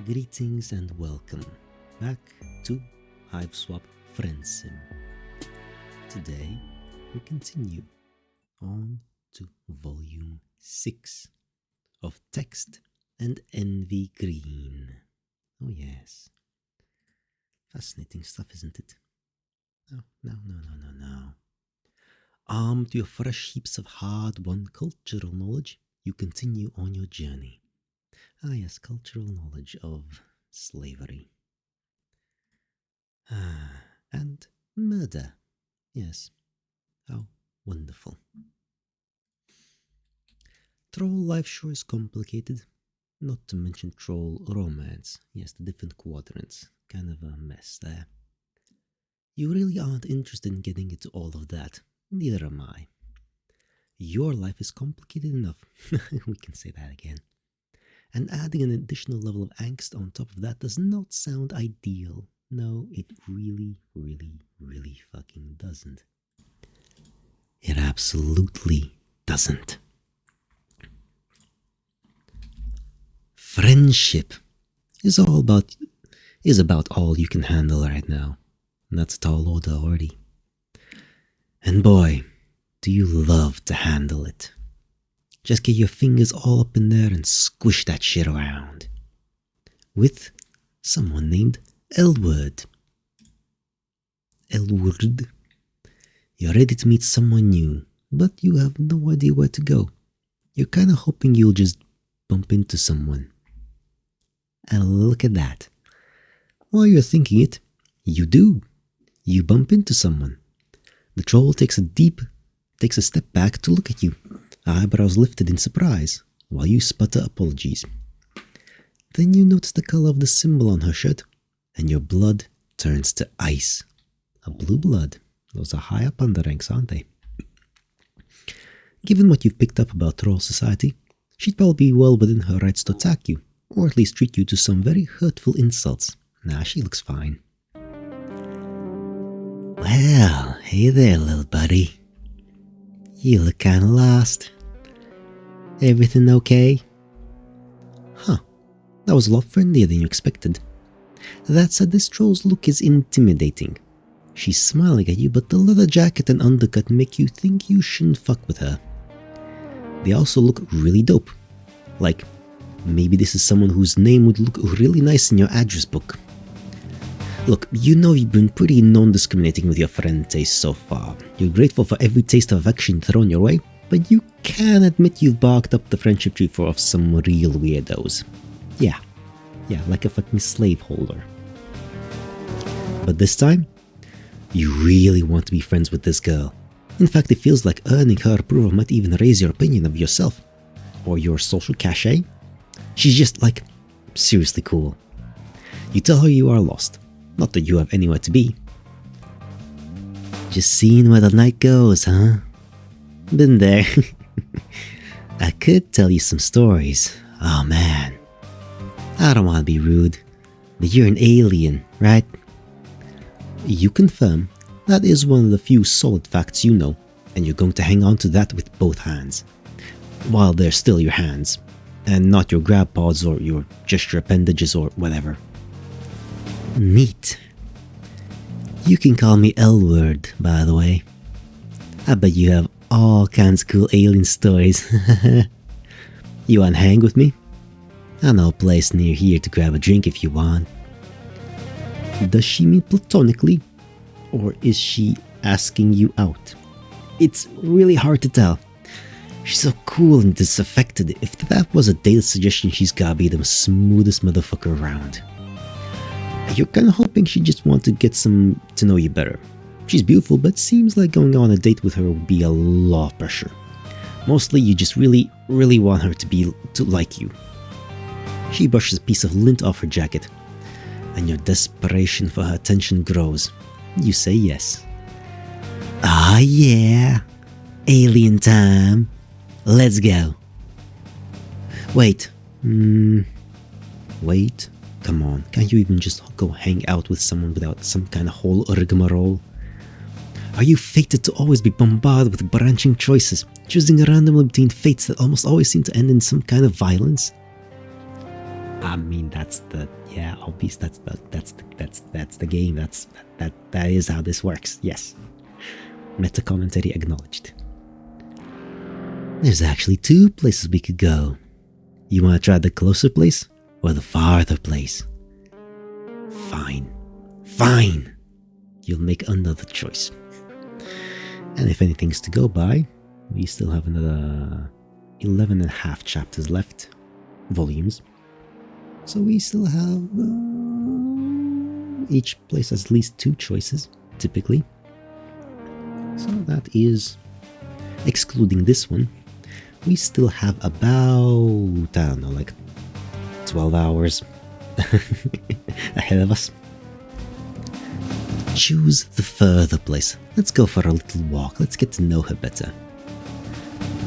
Greetings and welcome back to Hiveswap Friendsim. Today we continue on to volume 6 of Text and Envy Green. Oh yes, fascinating stuff, isn't it? No. Armed with your fresh heaps of hard-won cultural knowledge, you continue on your journey. Ah yes, cultural knowledge of slavery. And murder. Yes, how wonderful. Troll life sure is complicated, not to mention troll romance. Yes, the different quadrants, kind of a mess there. You really aren't interested in getting into all of that, neither am I. Your life is complicated enough, we can say that again. And adding an additional level of angst on top of that does not sound ideal. No, it really fucking doesn't. It absolutely doesn't. Friendship is about all you can handle right now. And that's a tall order already. And boy, do you love to handle it. Just get your fingers all up in there and squish that shit around. With someone named Elwurd. Elwurd. You're ready to meet someone new, but you have no idea where to go. You're kinda hoping you'll just bump into someone. And look at that. While you're thinking it, you do. You bump into someone. The troll takes a step back to look at you. Eyebrows lifted in surprise, while you sputter apologies. Then you notice the color of the symbol on her shirt, and your blood turns to ice. A blue blood. Those are high up on the ranks, aren't they? Given what you've picked up about troll society, she'd probably be well within her rights to attack you, or at least treat you to some very hurtful insults. Nah, she looks fine. Well, hey there, little buddy. You look kinda lost. Everything okay? Huh, that was a lot friendlier than you expected. That said, this troll's look is intimidating. She's smiling at you, but the leather jacket and undercut make you think you shouldn't fuck with her. They also look really dope. Like, maybe this is someone whose name would look really nice in your address book. Look, you know you've been pretty non-discriminating with your friend taste so far. You're grateful for every taste of affection thrown your way, but you can admit you've barked up the friendship tree for some real weirdos. Yeah, like a fucking slaveholder. But this time, you really want to be friends with this girl. In fact, it feels like earning her approval might even raise your opinion of yourself, or your social cachet. She's just like, seriously cool. You tell her you are lost. Not that you have anywhere to be. Just seeing where the night goes, huh? Been there. I could tell you some stories. Oh man. I don't want to be rude, but you're an alien, right? You confirm that is one of the few solid facts you know, and you're going to hang on to that with both hands. While they're still your hands, and not your grab pods or your gesture appendages or whatever. Neat. You can call me Elwurd, by the way. I bet you have all kinds of cool alien stories. You wanna hang with me? I know a place near here to grab a drink if you want. Does she mean platonically? Or is she asking you out? It's really hard to tell. She's so cool and disaffected. If that was a date suggestion, she's gotta be the smoothest motherfucker around. You're kinda hoping she just wants to get to know you better. She's beautiful, but seems like going on a date with her would be a lot of pressure. Mostly you just really want her to like you. She brushes a piece of lint off her jacket, and your desperation for her attention grows. You say yes. Ah yeah, alien time. Let's go. Wait. Wait. Come on, can't you even just go hang out with someone without some kind of whole rigmarole? Are you fated to always be bombarded with branching choices, choosing randomly between fates that almost always seem to end in some kind of violence? I mean, obvious. That's the game. That is how this works. Yes. Meta commentary acknowledged. There's actually 2 places we could go. You want to try the closer place or the farther place? Fine. You'll make another choice. And if anything's to go by, we still have another 11 and a half chapters left. Volumes. So we still have... each place has at least 2 choices, typically. So that is... excluding this one. We still have about... I don't know, like... 12 hours ahead of us. Choose the further place. Let's go for a little walk. Let's get to know her better.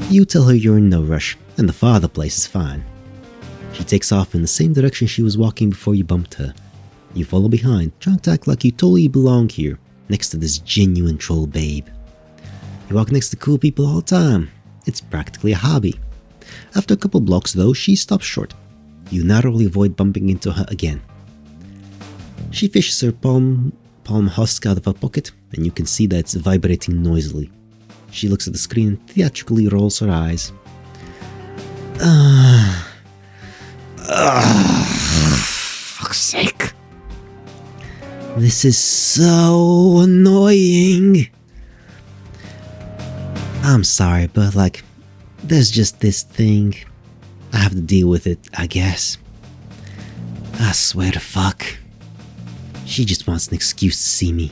You tell her you're in no rush, and the farther place is fine. She takes off in the same direction she was walking before you bumped her. You follow behind, trying to act like you totally belong here, next to this genuine troll babe. You walk next to cool people all the time. It's practically a hobby. After a couple blocks though, she stops short. You narrowly avoid bumping into her again. She fishes her palm husk out of her pocket, and you can see that it's vibrating noisily. She looks at the screen and theatrically rolls her eyes. Fuck's sake. This is so annoying. I'm sorry, but like, there's just this thing. I have to deal with it, I guess. I swear to fuck. She just wants an excuse to see me.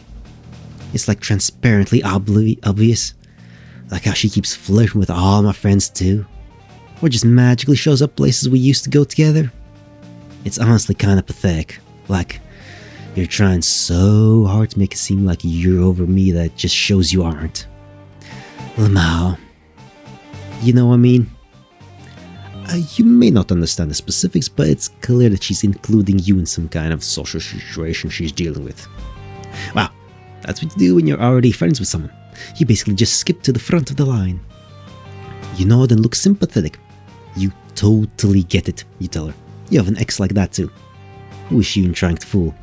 It's like transparently obvious. Like how she keeps flirting with all my friends too. Or just magically shows up places we used to go together. It's honestly kinda pathetic. Like, you're trying so hard to make it seem like you're over me that it just shows you aren't. Lamau. You know what I mean? You may not understand the specifics, but it's clear that she's including you in some kind of social situation she's dealing with. Wow, that's what you do when you're already friends with someone. You basically just skip to the front of the line. You nod and look sympathetic. You totally get it, you tell her. You have an ex like that too. Who is she even trying to fool?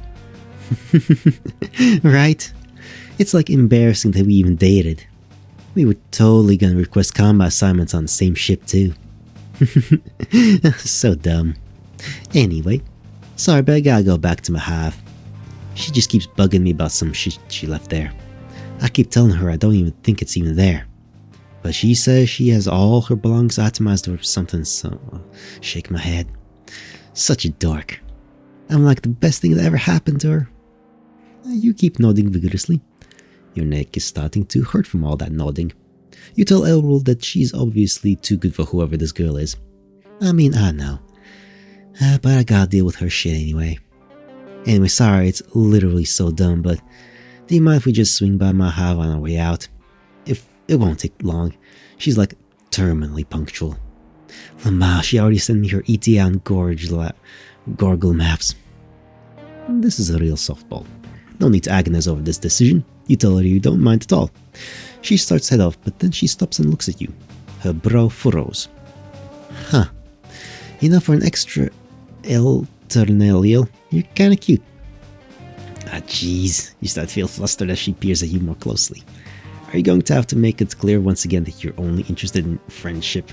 Right? It's like embarrassing that we even dated. We were totally gonna request combat assignments on the same ship too. So dumb. Anyway, sorry but I gotta go back to my hive. She just keeps bugging me about some shit she left there. I keep telling her I don't even think it's even there. But she says she has all her belongings atomized or something, so I'll shake my head. Such a dork. I'm like the best thing that ever happened to her. You keep nodding vigorously. Your neck is starting to hurt from all that nodding. You tell Elwurd that she's obviously too good for whoever this girl is. I mean, I know. But I gotta deal with her shit anyway. Anyway, sorry, it's literally so dumb, but do you mind if we just swing by my hive on our way out? If it won't take long. She's like terminally punctual. Lamau, she already sent me her ETA and Gorgle maps. This is a real softball. No need to agonize over this decision. You tell her you don't mind at all. She starts to head off, but then she stops and looks at you. Her brow furrows. Huh. You know, for an extra Alternia, you're kinda cute. Ah, jeez. You start to feel flustered as she peers at you more closely. Are you going to have to make it clear once again that you're only interested in friendship?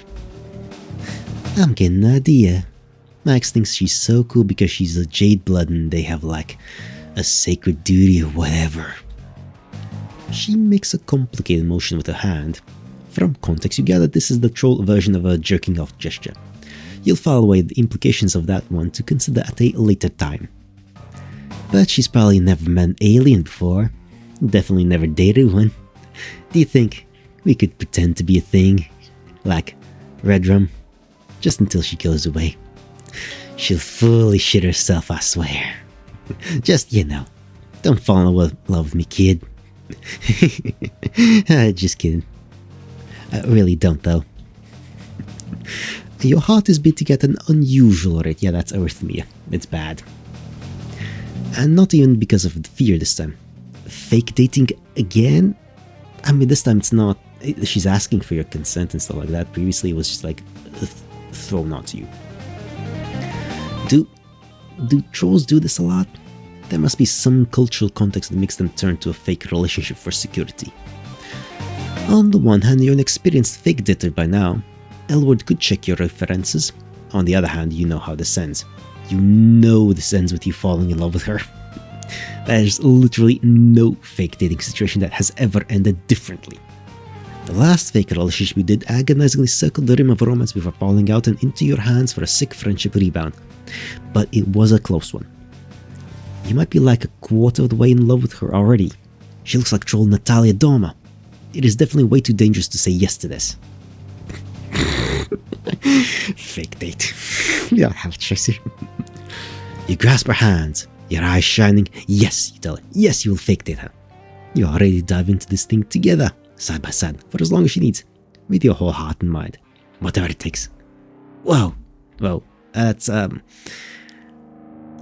I'm getting an idea. Max thinks she's so cool because she's a Jade blood and they have like a sacred duty or whatever. She makes a complicated motion with her hand. From context, you gather this is the troll version of a jerking off gesture. You'll file away the implications of that one to consider at a later time. But she's probably never met an alien before. Definitely never dated one. Do you think we could pretend to be a thing? Like Red Rum? Just until she goes away. She'll fully shit herself, I swear. Just, you know, don't fall in love with me, kid. Just kidding. I really don't, though. Your heart is beating at an unusual rate. Yeah, that's arrhythmia. It's bad. And not even because of the fear this time. Fake dating again? I mean, this time it's not... She's asking for your consent and stuff like that. Previously, it was just like thrown onto you. Do trolls do this a lot? There must be some cultural context that makes them turn to a fake relationship for security. On the one hand, you're an experienced fake dater by now. Elwurd could check your references. On the other hand, you know how this ends. You know this ends with you falling in love with her. There's literally no fake dating situation that has ever ended differently. The last fake relationship you did agonizingly circled the rim of romance before falling out and into your hands for a sick friendship rebound. But it was a close one. You might be like a quarter of the way in love with her already. She looks like troll Natalia Doma. It is definitely way too dangerous to say yes to this. Fake date. We don't have a choice here. You grasp her hands, your eyes shining. Yes, you tell her. Yes, you will fake date her. You already dive into this thing together, side by side, for as long as she needs, with your whole heart and mind, whatever it takes. Whoa, that's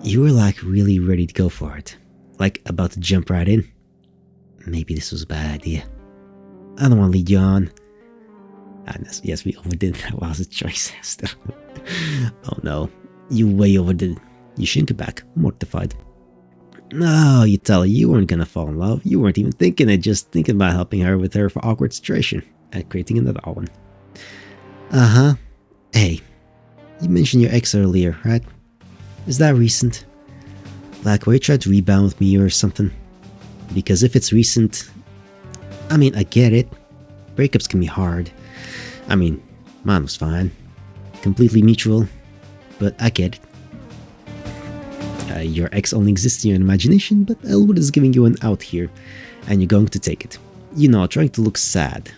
you were like really ready to go for it, like about to jump right in. Maybe this was a bad idea. I don't want to lead you on. Yes, we overdid. That was a choice. Oh no, you way overdid it. You shouldn't get back, mortified. No, you tell her you weren't gonna fall in love. You weren't even thinking it, just thinking about helping her with her awkward situation and creating another one. Uh-huh. Hey, you mentioned your ex earlier, right? Is that recent? Like where you tried to rebound with me or something? Because if it's recent, I mean, I get it. Breakups can be hard. I mean, mine was fine. Completely mutual. But I get it. Your ex only exists in your imagination, but Elwurd is giving you an out here, and you're going to take it. You know, trying to look sad.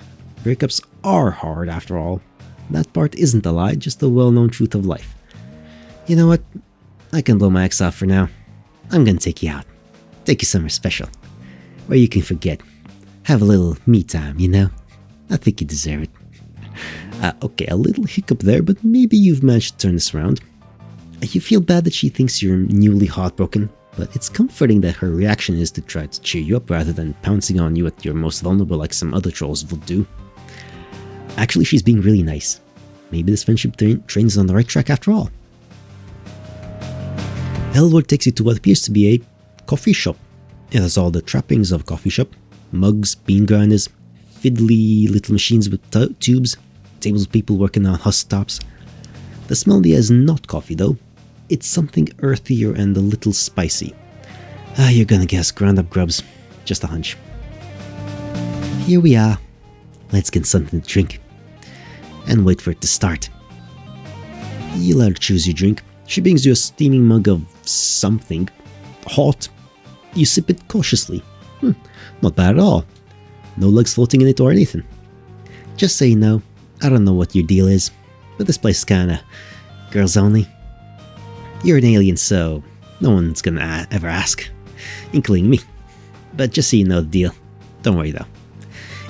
Breakups are hard after all. That part isn't a lie, just a well-known truth of life. You know what? I can blow my ex off for now. I'm gonna take you out. Take you somewhere special. Where you can forget. Have a little me time, you know? I think you deserve it. Okay, a little hiccup there, but maybe you've managed to turn this around. You feel bad that she thinks you're newly heartbroken, but it's comforting that her reaction is to try to cheer you up rather than pouncing on you at your most vulnerable like some other trolls would do. Actually, she's being really nice. Maybe this friendship train is on the right track after all. Elwurd takes you to what appears to be a coffee shop. It has all the trappings of a coffee shop. Mugs, bean grinders, fiddly little machines with tubes, tables of people working on husk tops. The smell there is not coffee though. It's something earthier and a little spicy. You're gonna guess ground up grubs. Just a hunch. Here we are. Let's get something to drink. And wait for it to start. You let her choose your drink. She brings you a steaming mug of something. Hot. You sip it cautiously. Not bad at all. No legs floating in it or anything. Just so you know, I don't know what your deal is, but this place is kinda girls only. You're an alien, so no one's gonna ever ask, including me. But just so you know the deal. Don't worry though.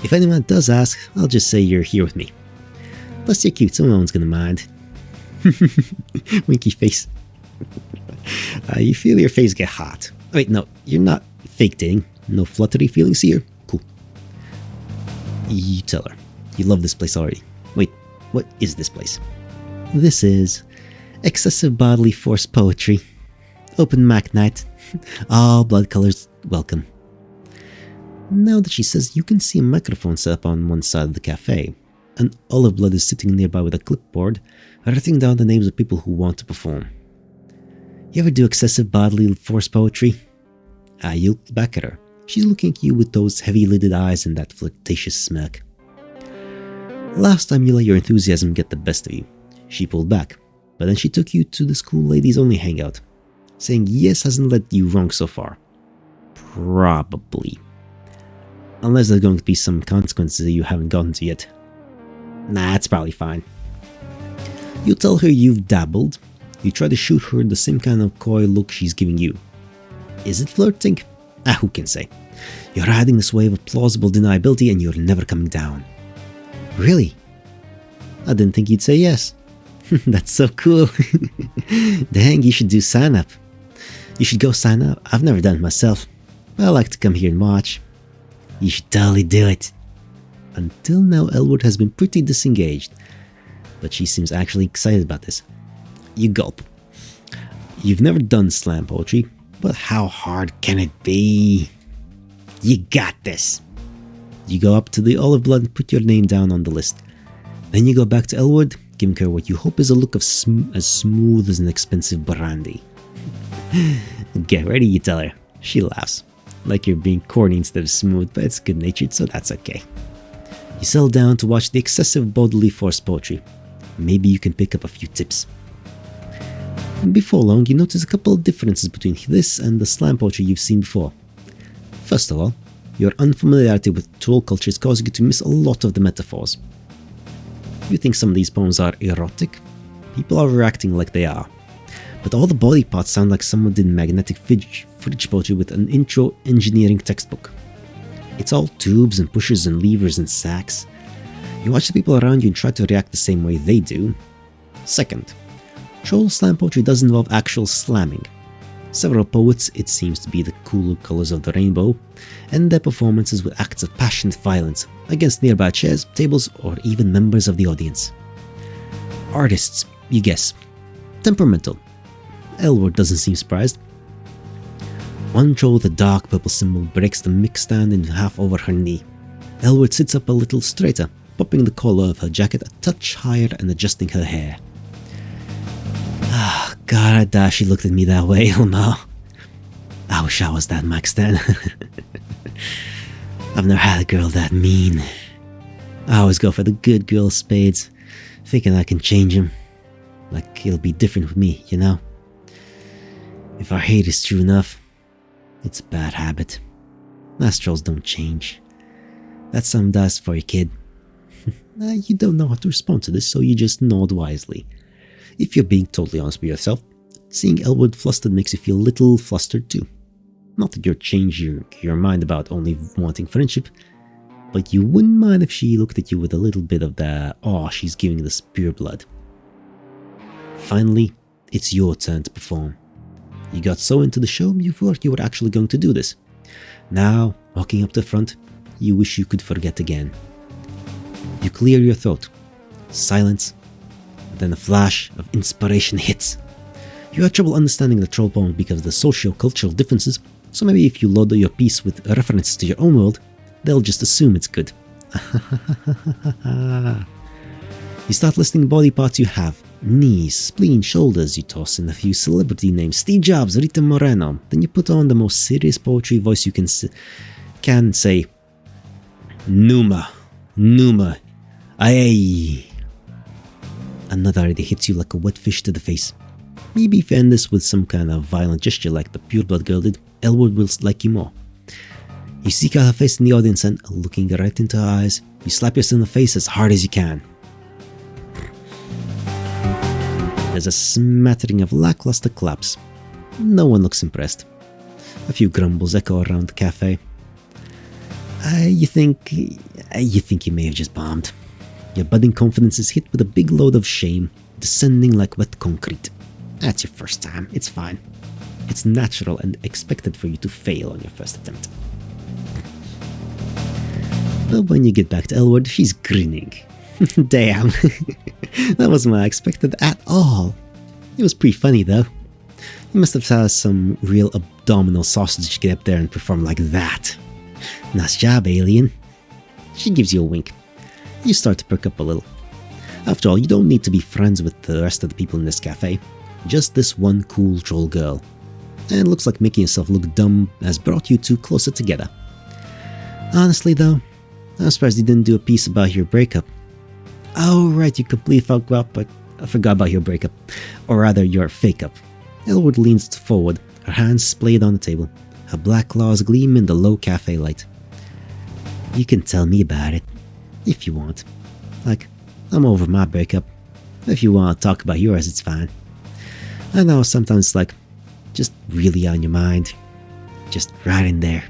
If anyone does ask, I'll just say you're here with me. Plus you're cute, so no one's gonna mind. Winky face. You feel your face get hot. Wait, no, you're not fake dating. No fluttery feelings here. Cool. You tell her. You love this place already. Wait, what is this place? This is excessive bodily force poetry. Open mic night. All blood colors welcome. Now that she says, you can see a microphone set up on one side of the cafe. An olive blood is sitting nearby with a clipboard, writing down the names of people who want to perform. You ever do excessive bodily force poetry? You look back at her. She's looking at you with those heavy-lidded eyes and that flirtatious smirk. Last time you let your enthusiasm get the best of you, she pulled back, but then she took you to the school ladies only hangout. Saying yes hasn't led you wrong so far. Probably. Unless there's going to be some consequences that you haven't gotten to yet. Nah, it's probably fine. You tell her you've dabbled. You try to shoot her the same kind of coy look she's giving you. Is it flirting? Who can say? You're riding this wave of plausible deniability and you're never coming down. Really? I didn't think you'd say yes. That's so cool. Dang, you should do sign up. You should go sign up. I've never done it myself, but I like to come here and watch. You should totally do it. Until now, Elwurd has been pretty disengaged, but she seems actually excited about this. You gulp. You've never done slam poetry, but how hard can it be? You got this! You go up to the olive blood and put your name down on the list. Then you go back to Elwurd, giving her what you hope is a look of as smooth as an expensive brandy. Get ready, you tell her. She laughs, like you're being corny instead of smooth, but it's good-natured, so that's okay. You settle down to watch the excessive bodily force poetry. Maybe you can pick up a few tips. And before long, you notice a couple of differences between this and the slam poetry you've seen before. First of all, your unfamiliarity with troll culture is causing you to miss a lot of the metaphors. You think some of these poems are erotic? People are reacting like they are. But all the body parts sound like someone did magnetic fridge poetry with an intro engineering textbook. It's all tubes and pushers and levers and sacks. You watch the people around you and try to react the same way they do. Second, troll slam poetry does involve actual slamming. Several poets, it seems to be the cooler colors of the rainbow, end their performances with acts of passionate violence against nearby chairs, tables, or even members of the audience. Artists, you guess. Temperamental. Elwurd doesn't seem surprised. One troll with a dark purple symbol breaks the mic stand in half over her knee. Elwurd sits up a little straighter, popping the collar of her jacket a touch higher and adjusting her hair. Ah, God, she looked at me that way, Elmo. I wish I was that mic stand. I've never had a girl that mean. I always go for the good girl spades, thinking I can change him. Like it'll be different with me, you know? If our hate is true enough, it's a bad habit. Last trolls don't change. That's some dust for you, kid. You don't know how to respond to this, so you just nod wisely. If you're being totally honest with yourself, seeing Elwurd flustered makes you feel a little flustered too. Not that you'll change your mind about only wanting friendship, but you wouldn't mind if she looked at you with a little bit of the awe she's giving this pure blood. Finally, it's your turn to perform. You got so into the show you thought you were actually going to do this. Now, walking up to the front, you wish you could forget again. You clear your throat. Silence. Then a flash of inspiration hits. You have trouble understanding the troll poem because of the socio-cultural differences, so maybe if you load your piece with references to your own world, they'll just assume it's good. You start listing body parts you have. Knees, spleen, shoulders. You toss in a few celebrity names. Steve Jobs, Rita Moreno. Then you put on the most serious poetry voice you can say, Numa, aye. Another idea hits you like a wet fish to the face. Maybe if you end this with some kind of violent gesture like the pureblood girl did, Elwurd will like you more. You seek out her face in the audience and, looking right into her eyes, you slap yourself in the face as hard as you can. There's a smattering of lackluster claps. No one looks impressed. A few grumbles echo around the cafe. You think you may have just bombed. Your budding confidence is hit with a big load of shame, descending like wet concrete. That's your first time, it's fine. It's natural and expected for you to fail on your first attempt. But when you get back to Elwurd, she's grinning. Damn, that wasn't what I expected at all. It was pretty funny though. You must have had some real abdominal sausage to get up there and perform like that. Nice job, alien. She gives you a wink. You start to perk up a little. After all, you don't need to be friends with the rest of the people in this cafe. Just this one cool troll girl. And it looks like making yourself look dumb has brought you two closer together. Honestly though, I'm surprised you didn't do a piece about your breakup. Oh right, you completely forgot about your breakup. Or rather, your fake-up. Elwurd leans forward, her hands splayed on the table. Her black claws gleam in the low cafe light. You can tell me about it, if you want. Like, I'm over my breakup. If you want to talk about yours, it's fine. I know sometimes it's like, just really on your mind. Just right in there.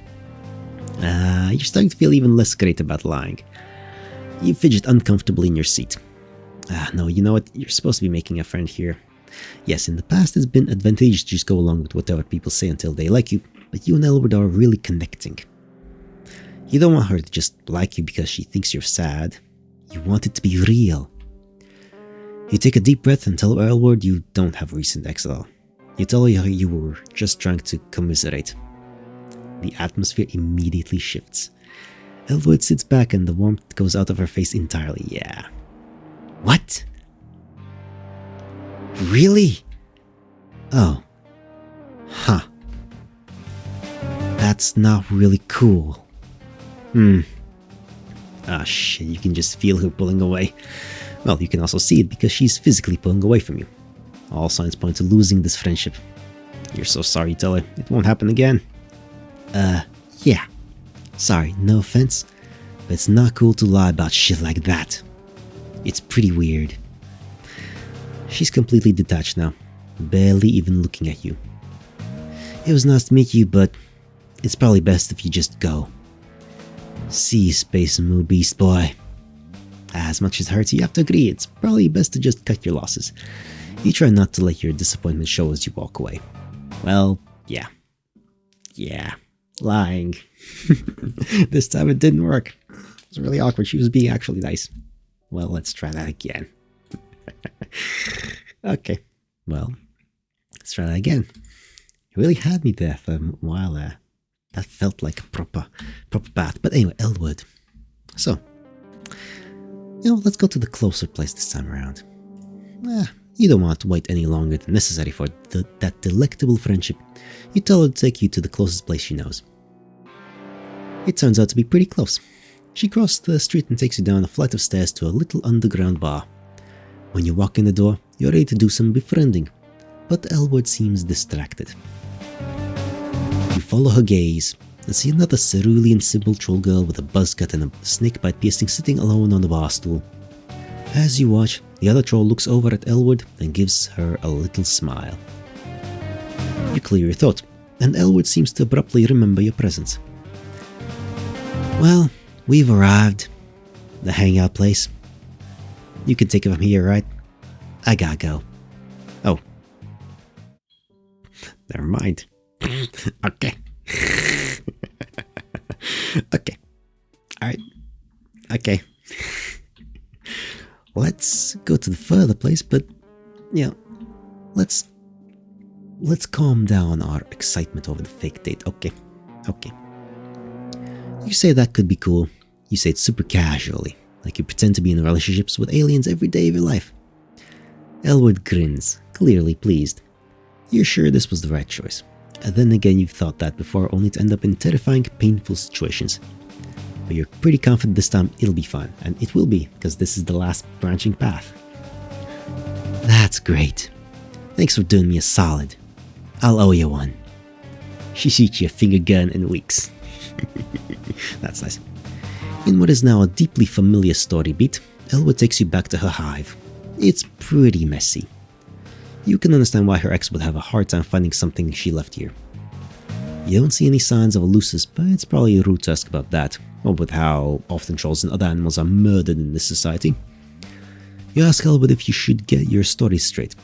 You're starting to feel even less great about lying. You fidget uncomfortably in your seat. No, you know what? You're supposed to be making a friend here. Yes, in the past it's been advantageous to just go along with whatever people say until they like you, but you and Elwurd are really connecting. You don't want her to just like you because she thinks you're sad. You want it to be real. You take a deep breath and tell Elwurd you don't have recent ex at all. You tell her you were just trying to commiserate. The atmosphere immediately shifts. Elwurd sits back and the warmth goes out of her face entirely. Yeah. What? Really? Oh. Huh. That's not really cool. Ah shit, you can just feel her pulling away. Well, you can also see it because she's physically pulling away from you. All signs point to losing this friendship. You're so sorry, tell her. It won't happen again. Yeah. Sorry, no offense, but it's not cool to lie about shit like that. It's pretty weird. She's completely detached now, barely even looking at you. It was nice to meet you, but it's probably best if you just go. See you, Space Moo Beast Boy. As much as it hurts, you have to agree, it's probably best to just cut your losses. You try not to let your disappointment show as you walk away. Well, yeah. Yeah. Lying. This time it didn't work. It was really awkward. She was being actually nice. Well, let's try that again. Okay. Well, let's try that again. You really had me there for a while there. That felt like a proper bath. But anyway, Elwurd. So, let's go to the closer place this time around. You don't want to wait any longer than necessary for that delectable friendship. You tell her to take you to the closest place she knows. It turns out to be pretty close. She crosses the street and takes you down a flight of stairs to a little underground bar. When you walk in the door, you're ready to do some befriending, but Elwurd seems distracted. You follow her gaze and see another cerulean simple troll girl with a buzz cut and a snakebite piercing sitting alone on the bar stool. As you watch, the other troll looks over at Elwurd and gives her a little smile. You clear your throat, and Elwurd seems to abruptly remember your presence. Well, we've arrived. The hangout place. You can take it from here, right? I gotta go. Oh. Never mind. Okay. Okay. Alright. Okay. Let's go to the further place, but let's calm down our excitement over the fake date. Okay. You say that could be cool. You say it super casually, like you pretend to be in relationships with aliens every day of your life. Elwurd grins, clearly pleased. You're sure this was the right choice. And then again, you've thought that before, only to end up in terrifying, painful situations. But you're pretty confident this time it'll be fun, and it will be, because this is the last branching path. That's great. Thanks for doing me a solid. I'll owe you one. She shoots you a finger gun and winks. That's nice. In what is now a deeply familiar story beat, Elwurd takes you back to her hive. It's pretty messy. You can understand why her ex would have a hard time finding something she left here. You don't see any signs of a lusus, but it's probably rude to ask about that, or with how often trolls and other animals are murdered in this society. You ask Elwurd if you should get your story straight.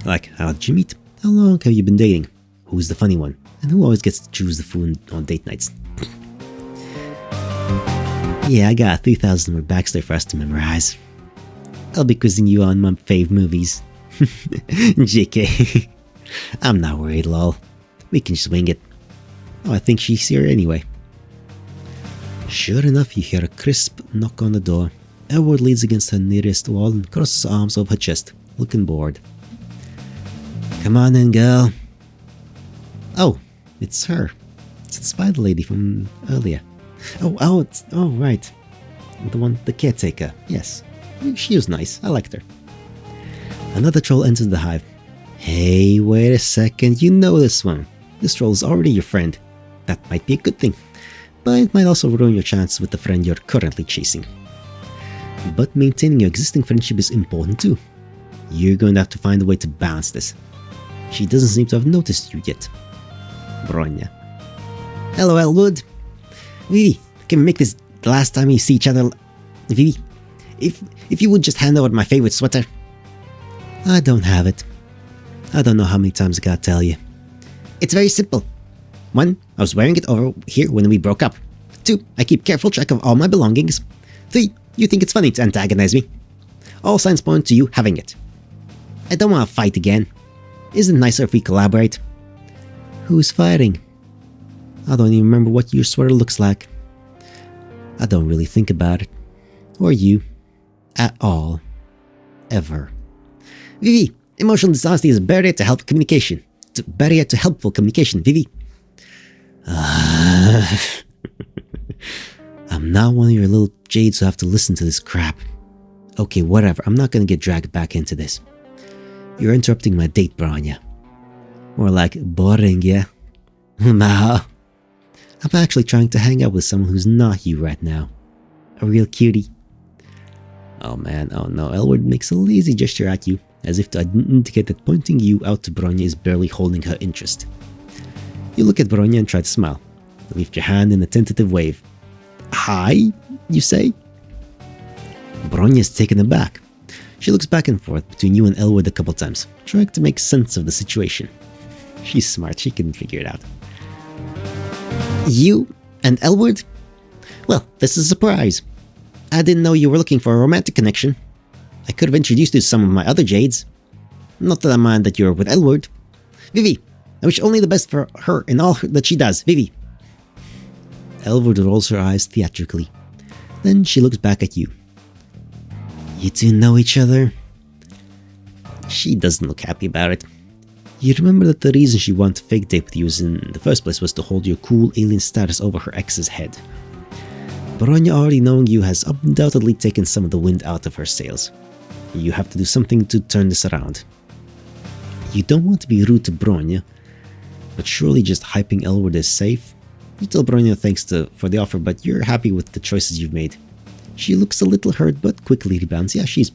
Like, how did you meet? How long have you been dating? Who's the funny one? And who always gets to choose the food on date nights? Yeah, I got 3,000 word backstory for us to memorize. I'll be quizzing you on my fave movies. JK. I'm not worried, lol. We can just wing it. Oh, I think she's here anyway. Sure enough, you hear a crisp knock on the door. Elwurd leans against her nearest wall and crosses her arms over her chest, looking bored. Come on in, girl. Oh, it's her. It's the spider lady from earlier. Oh, right. The caretaker. Yes. She was nice. I liked her. Another troll enters the hive. Hey, wait a second. You know this one. This troll is already your friend. That might be a good thing. But it might also ruin your chance with the friend you're currently chasing. But maintaining your existing friendship is important too. You're going to have to find a way to balance this. She doesn't seem to have noticed you yet. Bronya. Hello, Elwurd. Vivi, can we make this the last time we see each other? Vivi, if you would just hand over my favorite sweater. I don't have it. I don't know how many times I gotta tell you. It's very simple. 1. I was wearing it over here when we broke up. 2. I keep careful track of all my belongings. 3. You think it's funny to antagonize me. All signs point to you having it. I don't want to fight again. Isn't it nicer if we collaborate? Who's fighting? I don't even remember what your sweater looks like. I don't really think about it. Or you. At all. Ever. Vivi, emotional dishonesty is a barrier to help communication. It's a barrier to helpful communication, Vivi. I'm not one of your little jades who have to listen to this crap. Okay, whatever. I'm not gonna get dragged back into this. You're interrupting my date, Bronya. More like boring, yeah? Nah. I'm actually trying to hang out with someone who's not you right now. A real cutie. Oh man, oh no. Elwurd makes a lazy gesture at you, as if to indicate that pointing you out to Bronya is barely holding her interest. You look at Bronya and try to smile. You lift your hand in a tentative wave. Hi, you say? Bronya is taken aback. She looks back and forth between you and Elwurd a couple times, trying to make sense of the situation. She's smart, she can figure it out. You and Elwurd? Well, this is a surprise. I didn't know you were looking for a romantic connection. I could have introduced you to some of my other jades. Not that I mind that you're with Elwurd. Vivi, I wish only the best for her in all that she does, Vivi. Elwurd rolls her eyes theatrically. Then she looks back at you. You two know each other? She doesn't look happy about it. You remember that the reason she wanted to fake date with you in the first place was to hold your cool alien status over her ex's head. Bronya already knowing you has undoubtedly taken some of the wind out of her sails. You have to do something to turn this around. You don't want to be rude to Bronya, but surely just hyping Elwurd is safe? You tell Bronya thanks for the offer, but you're happy with the choices you've made. She looks a little hurt, but quickly rebounds. Yeah, she's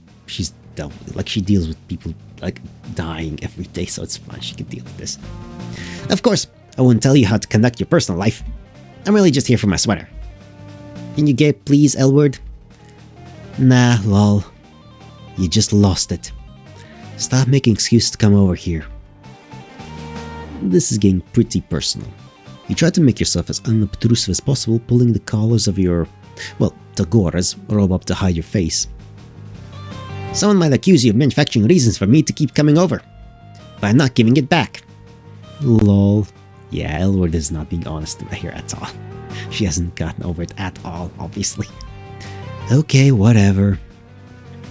dealt with it. Like, she deals with people, like, dying every day, so it's fine. She can deal with this. Of course, I wouldn't tell you how to conduct your personal life. I'm really just here for my sweater. Can you get please, Elwurd? Nah, lol. You just lost it. Stop making excuses to come over here. This is getting pretty personal. You try to make yourself as unobtrusive as possible, pulling the collars of your, well, Tagora's robe up to hide your face. Someone might accuse you of manufacturing reasons for me to keep coming over, but I'm not giving it back. Lol. Yeah, Elwurd is not being honest here at all. She hasn't gotten over it at all, obviously. Okay, whatever.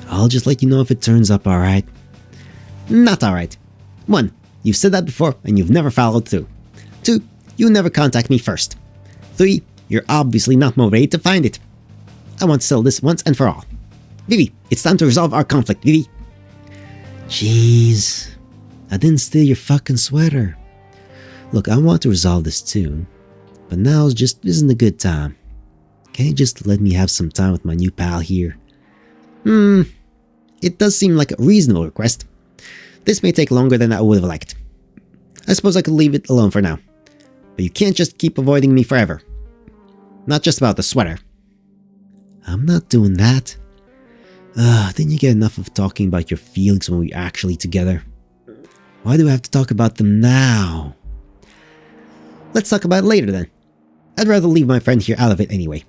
I'll just let you know if it turns up alright. Not alright. 1. You've said that before and you've never followed through. 2. You never contact me first. 3. You're obviously not motivated to find it. I want to settle this once and for all. Vivi, it's time to resolve our conflict, Vivi. Jeez. I didn't steal your fucking sweater. Look, I want to resolve this too, but now just isn't a good time. Can't you just let me have some time with my new pal here? It does seem like a reasonable request. This may take longer than I would have liked. I suppose I could leave it alone for now. But you can't just keep avoiding me forever. Not just about the sweater. I'm not doing that. Didn't you get enough of talking about your feelings when we're actually together? Why do I have to talk about them now? Let's talk about it later then. I'd rather leave my friend here out of it anyway.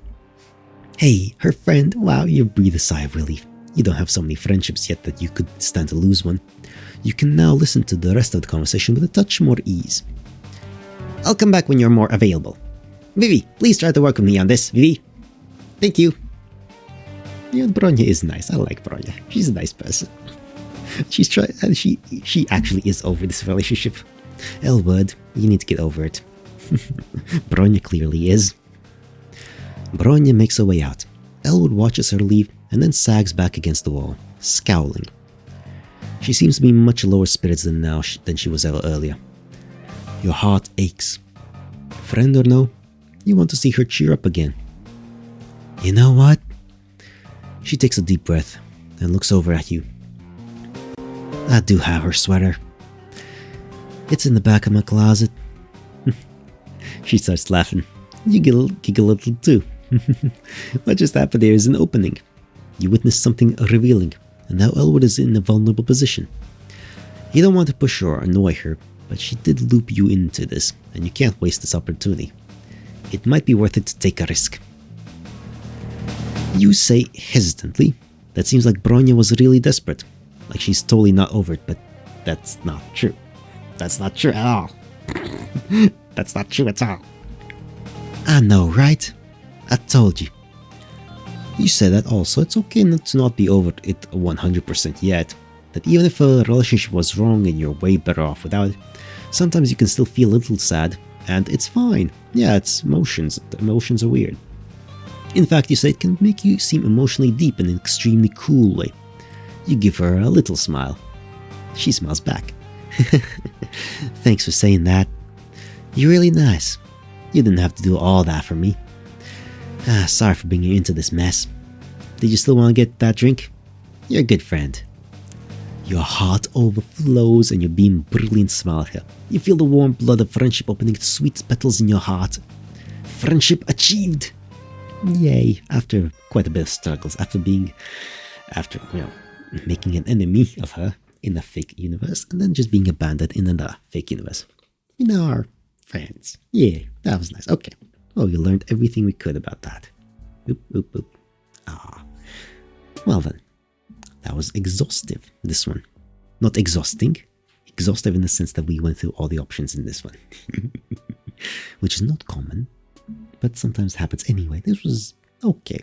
Hey, her friend. Wow, you breathe a sigh of relief. You don't have so many friendships yet that you could stand to lose one. You can now listen to the rest of the conversation with a touch more ease. I'll come back when you're more available. Vivi, please try to work with me on this, Vivi. Thank you. Yeah, Bronya is nice. I like Bronya. She's a nice person. She's trying, and she actually is over this relationship. Elwurd, you need to get over it. Bronya clearly is. Bronya makes her way out. Elwurd watches her leave and then sags back against the wall, scowling. She seems to be much lower spirits than she was ever earlier. Your heart aches. Friend or no, you want to see her cheer up again. You know what? She takes a deep breath and looks over at you. I do have her sweater. It's in the back of my closet. She starts laughing. You giggle a little too. What just happened? There is an opening. You witness something revealing, and now Elwurd is in a vulnerable position. You don't want to push her or annoy her, but she did loop you into this, and you can't waste this opportunity. It might be worth it to take a risk. You say hesitantly, that seems like Bronya was really desperate. Like she's totally not over it, but that's not true. That's not true at all. That's not true at all. I know, right? I told you. You said that also. It's okay not to not be over it 100% yet. That even if a relationship was wrong and you're way better off without it, sometimes you can still feel a little sad, and it's fine. Yeah, it's emotions. The emotions are weird. In fact, you say it can make you seem emotionally deep in an extremely cool way. You give her a little smile. She smiles back. Thanks for saying that. You're really nice. You didn't have to do all that for me. Sorry for bringing you into this mess. Did you still want to get that drink? You're a good friend. Your heart overflows and you beam brilliant smile at her. You feel the warm blood of friendship opening its sweet petals in your heart. Friendship achieved! Yay, after quite a bit of struggles, after making an enemy of her in a fake universe, and then just being abandoned in another fake universe. We now are friends. Yeah, that was nice. Okay. Well, we learned everything we could about that. Oop, oop, oop. Ah. Well then. That was exhaustive, this one. Not exhausting. Exhaustive in the sense that we went through all the options in this one. Which is not common, but sometimes happens anyway. This was okay.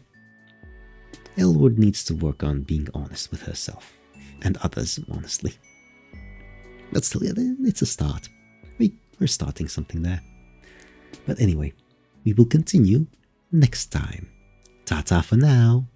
Elwurd needs to work on being honest with herself. And others, honestly. But still, it's a start. We're starting something there. But anyway, we will continue next time. Ta-ta for now.